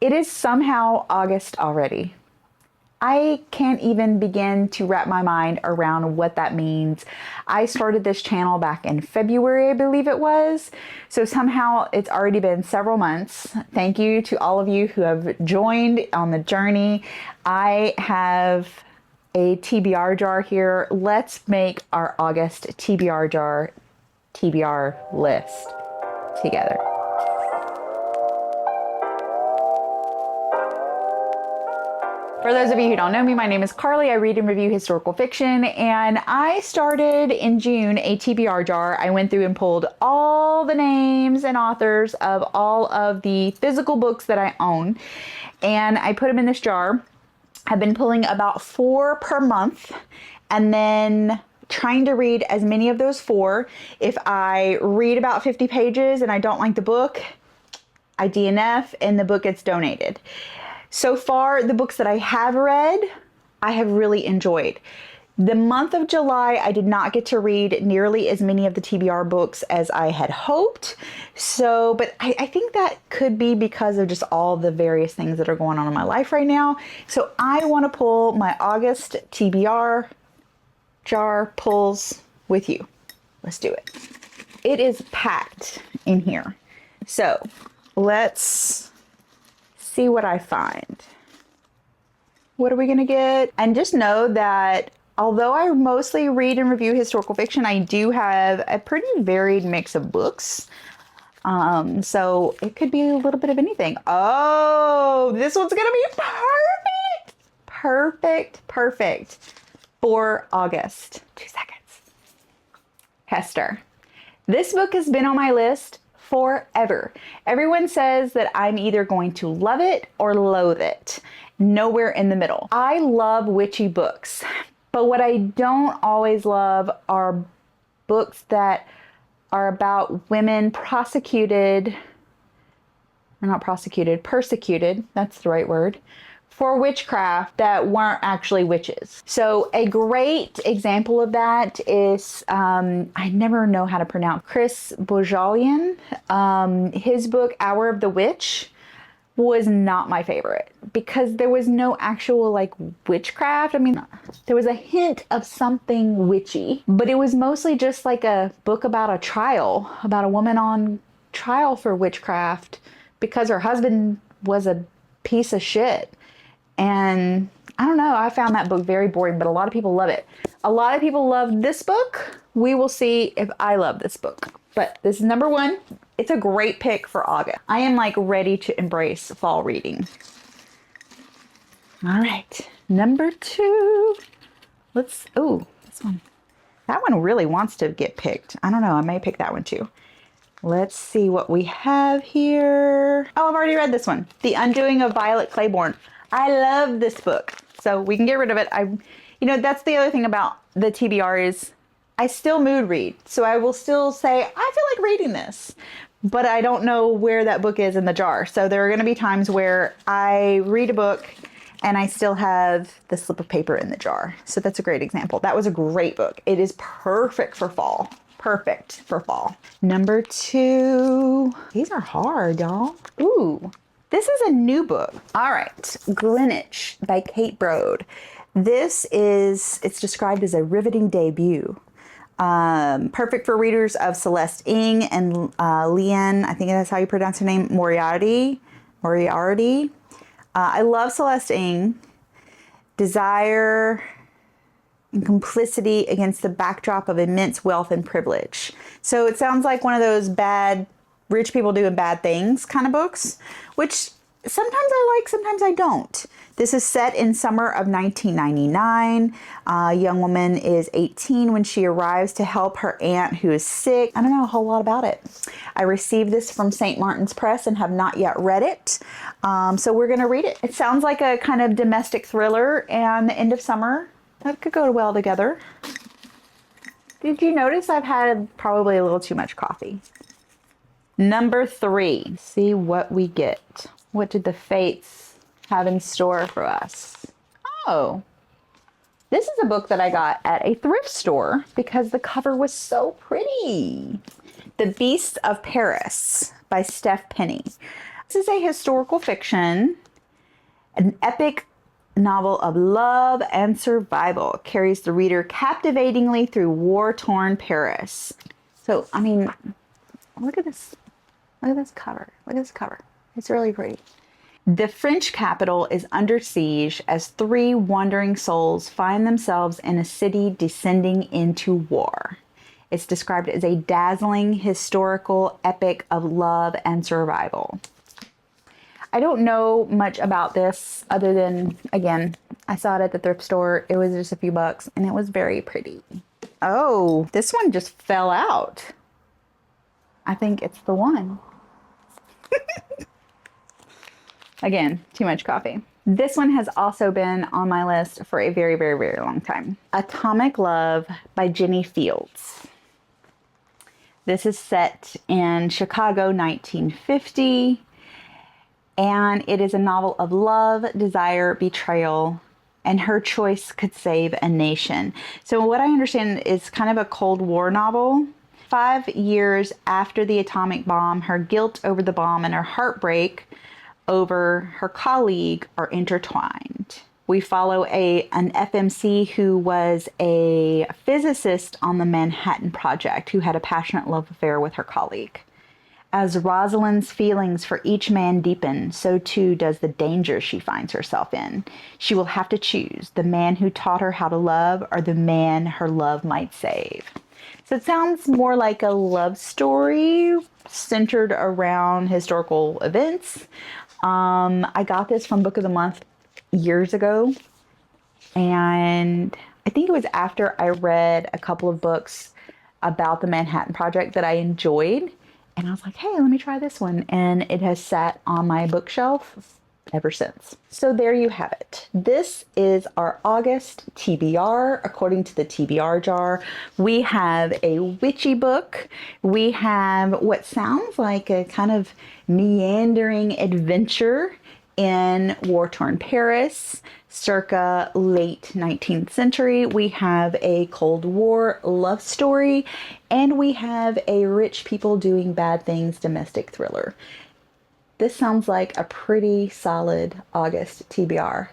It is somehow August already. I can't even begin to wrap my mind around what that means. I started this channel back in February, I believe it was. So somehow it's already been several months. Thank you to all of you who have joined on the journey. I have a TBR jar here. Let's make our August TBR jar TBR list together. For those of you who don't know me, my name is Carly. I read and review historical fiction, and I started in June a TBR jar. I went through and pulled all the names and authors of all of the physical books that I own, and I put them in this jar. I've been pulling about 4 per month, and then trying to read as many of those 4. If I read about 50 pages and I don't like the book, I DNF and the book gets donated. So far, the books that I have read, I have really enjoyed. The month of July, I did not get to read nearly as many of the TBR books as I had hoped. So, but I think that could be because of just all the various things that are going on in my life right now. So I want to pull my August TBR jar pulls with you. Let's do it. It is packed in here. So let's see what I find. What are we gonna get? And just know that although I mostly read and review historical fiction, I do have a pretty varied mix of books. So it could be a little bit of anything. Oh, this one's gonna be perfect. Perfect for August. 2 seconds. Hester. This book has been on my list forever. Everyone says that I'm either going to love it or loathe it. Nowhere in the middle. I love witchy books, but what I don't always love are books that are about women persecuted, that's the right word, for witchcraft that weren't actually witches. So a great example of that is, I never know how to pronounce, Chris Bojalian. His book, Hour of the Witch, was not my favorite because there was no actual like witchcraft. I mean, there was a hint of something witchy, but it was mostly just like a book about a trial, about a woman on trial for witchcraft because her husband was a piece of shit. And I don't know, I found that book very boring, but a lot of people love it. A lot of people love this book. We will see if I love this book. But this is number 1. It's a great pick for August. I am like ready to embrace fall reading. All right, number 2. This one. That one really wants to get picked. I don't know, I may pick that one too. Let's see what we have here. Oh, I've already read this one. The Undoing of Violet Claiborne. I love this book, so we can get rid of it. That's the other thing about the TBR is I still mood read. So I will still say, I feel like reading this, but I don't know where that book is in the jar. So there are going to be times where I read a book and I still have the slip of paper in the jar. So that's a great example. That was a great book. It is perfect for fall. Perfect for fall. Number 2. These are hard, y'all. Ooh. This is a new book. All right, Greenwich by Kate Morton. It's described as a riveting debut. Perfect for readers of Celeste Ng and Leanne, I think that's how you pronounce her name, Moriarty. I love Celeste Ng. Desire and complicity against the backdrop of immense wealth and privilege. So it sounds like one of those bad rich people doing bad things kind of books, which sometimes I like, sometimes I don't. This is set in summer of 1999. A young woman is 18 when she arrives to help her aunt who is sick. I don't know a whole lot about it. I received this from St. Martin's Press and have not yet read it. So we're gonna read it. It sounds like a kind of domestic thriller, and the end of summer, that could go well together. Did you notice I've had probably a little too much coffee? Number 3, see what we get. What did the fates have in store for us? Oh, this is a book that I got at a thrift store because the cover was so pretty. The Beasts of Paris by Steph Penny. This is a historical fiction, an epic novel of love and survival. It carries the reader captivatingly through war-torn Paris. So, I mean, look at this. Look at this cover. Look at this cover. It's really pretty. The French capital is under siege as three wandering souls find themselves in a city descending into war. It's described as a dazzling historical epic of love and survival. I don't know much about this other than, again, I saw it at the thrift store. It was just a few bucks and it was very pretty. Oh, this one just fell out. I think it's the one. Again, too much coffee. This one has also been on my list for a very, very, very long time. Atomic Love by Jenny Fields. This is set in Chicago, 1950. And it is a novel of love, desire, betrayal, and her choice could save a nation. So what I understand is kind of a Cold War novel. 5 years after the atomic bomb, her guilt over the bomb and her heartbreak over her colleague are intertwined. We follow an FMC who was a physicist on the Manhattan Project who had a passionate love affair with her colleague. As Rosalind's feelings for each man deepen, so too does the danger she finds herself in. She will have to choose the man who taught her how to love or the man her love might save. So it sounds more like a love story centered around historical events. I got this from Book of the Month years ago, and I think it was after I read a couple of books about the Manhattan Project that I enjoyed, and I was like, hey, let me try this one, and it has sat on my bookshelf ever since. So there you have it. This is our August TBR. According to the TBR jar, we have a witchy book. We have what sounds like a kind of meandering adventure in war-torn Paris, circa late 19th century. We have a Cold War love story, and we have a rich people doing bad things domestic thriller. This sounds like a pretty solid August TBR,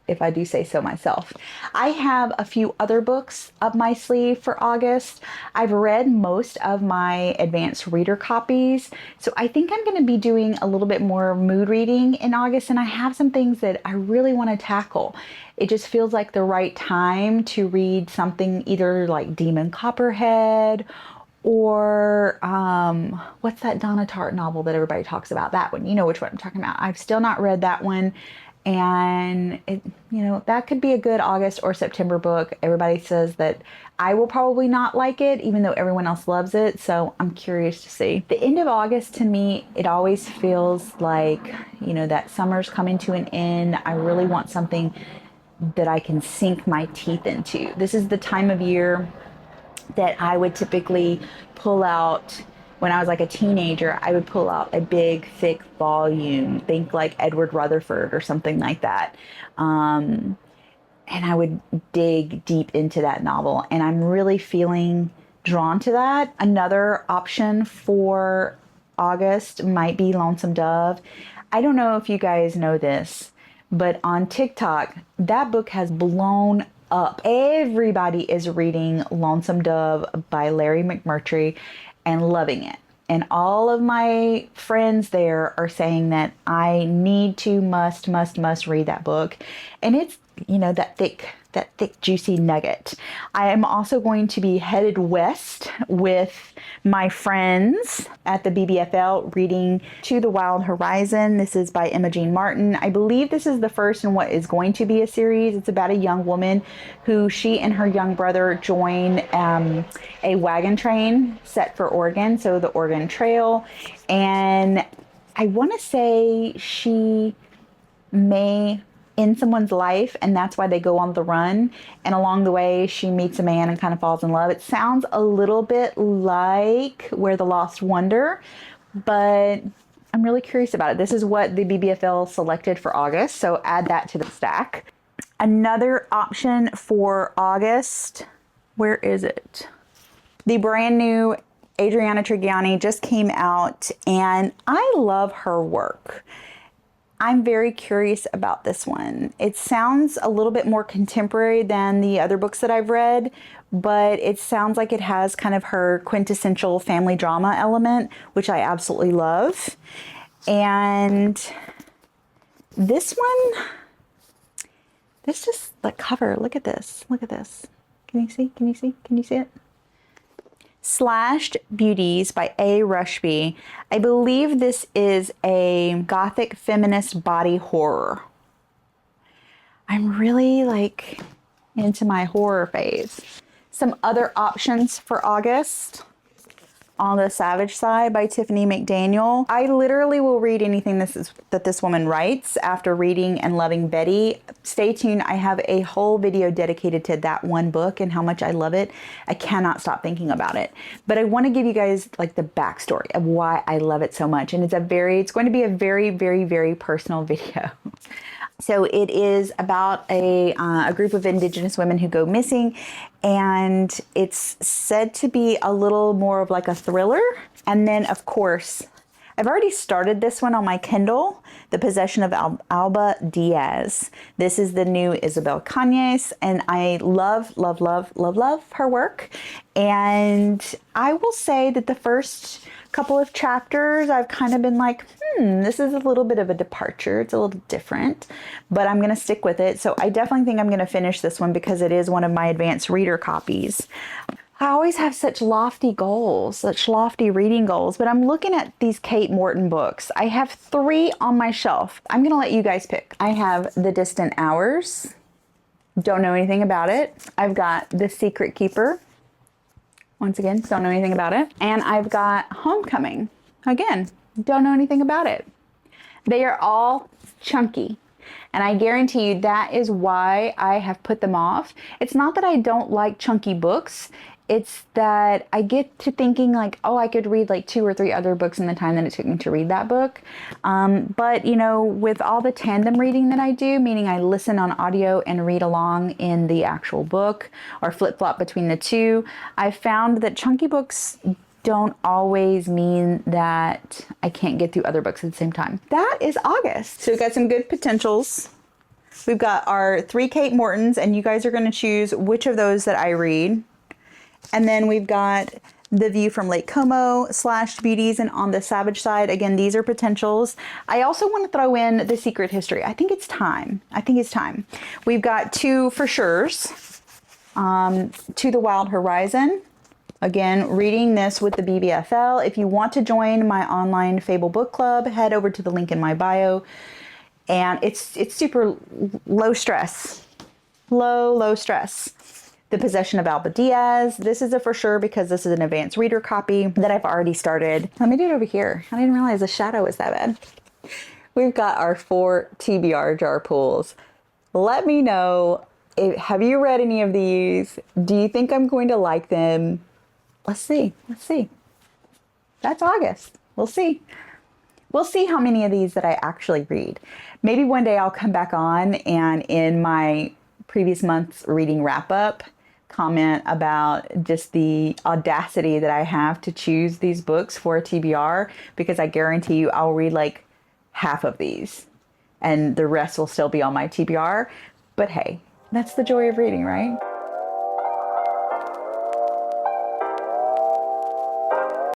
if I do say so myself. I have a few other books up my sleeve for August. I've read most of my advanced reader copies, so I think I'm going to be doing a little bit more mood reading in August, and I have some things that I really want to tackle. It just feels like the right time to read something either like Demon Copperhead or what's that Donna Tartt novel that everybody talks about? That one. You know which one I'm talking about. I've still not read that one. And it, you know, that could be a good August or September book. Everybody says that I will probably not like it, even though everyone else loves it. So I'm curious to see. The end of August, to me, it always feels like, you know, that summer's coming to an end. I really want something that I can sink my teeth into. This is the time of year that I would typically pull out. When I was like a teenager, I would pull out a big, thick volume, think like Edward Rutherford or something like that. And I would dig deep into that novel. And I'm really feeling drawn to that. Another option for August might be Lonesome Dove. I don't know if you guys know this, but on TikTok, that book has blown up. Everybody is reading Lonesome Dove by Larry McMurtry and loving it. And all of my friends there are saying that I need to, must read that book. And it's, you know, that thick, juicy nugget. I am also going to be headed west with my friends at the BBFL reading To the Wild Horizon. This is by Emma Jean Martin. I believe this is the first in what is going to be a series. It's about a young woman who she and her young brother join a wagon train set for Oregon, so the Oregon Trail. And I want to say she may in someone's life, and that's why they go on the run. And along the way, she meets a man and kind of falls in love. It sounds a little bit like Where the Lost Wonder, but I'm really curious about it. This is what the BBFL selected for August, so add that to the stack. Another option for August, where is it? The brand new Adriana Trigiani just came out, and I love her work. I'm very curious about this one. It sounds a little bit more contemporary than the other books that I've read, but it sounds like it has kind of her quintessential family drama element, which I absolutely love. And this one, this just, the cover, look at this, look at this. Can you see, can you see, can you see it? Slashed Beauties by A. Rushby. I believe this is a gothic feminist body horror. I'm really like into my horror phase. Some other options for August. On the Savage Side by Tiffany McDaniel. I literally will read anything that this woman writes after reading and loving Betty. Stay tuned. I have a whole video dedicated to that one book and how much I love it. I cannot stop thinking about it. But I want to give you guys like the backstory of why I love it so much. And it's going to be a very, very, very personal video. So it is about a group of Indigenous women who go missing, and it's said to be a little more of like a thriller. And then, of course, I've already started this one on my Kindle, The Possession of Alba Diaz. This is the new Isabel Cañas, and I love, love, love, love, love her work. And I will say that the first couple of chapters, I've kind of been like, this is a little bit of a departure. It's a little different, but I'm going to stick with it. So I definitely think I'm going to finish this one because it is one of my advanced reader copies. I always have such lofty goals, such lofty reading goals, but I'm looking at these Kate Morton books. I have 3 on my shelf. I'm going to let you guys pick. I have The Distant Hours. Don't know anything about it. I've got The Secret Keeper. Once again, don't know anything about it. And I've got Homecoming. Again, don't know anything about it. They are all chunky. And I guarantee you that is why I have put them off. It's not that I don't like chunky books. It's that I get to thinking like, oh, I could read like 2 or 3 other books in the time that it took me to read that book. But you know, with all the tandem reading that I do, meaning I listen on audio and read along in the actual book or flip-flop between the two, I found that chunky books don't always mean that I can't get through other books at the same time. That is August. So we've got some good potentials. We've got our 3 Kate Mortons, and you guys are going to choose which of those that I read. And then we've got The View from Lake Como, Slashed Beauties, and On the Savage Side. Again, these are potentials. I also want to throw in The Secret History. I think it's time. I think it's time. We've got 2 for sure's. To the Wild Horizon. Again, reading this with the BBFL. If you want to join my online Fable book club, head over to the link in my bio. And it's super low stress. Low stress. The Possession of Alba Diaz. This is a for sure because this is an advanced reader copy that I've already started. Let me do it over here. I didn't realize the shadow was that bad. We've got our 4 TBR jar pools. Let me know, have you read any of these? Do you think I'm going to like them? Let's see. Let's see. That's August. We'll see. We'll see how many of these that I actually read. Maybe one day I'll come back on and in my previous month's reading wrap up, comment about just the audacity that I have to choose these books for a TBR, because I guarantee you I'll read like half of these and the rest will still be on my TBR. But hey, that's the joy of reading, right?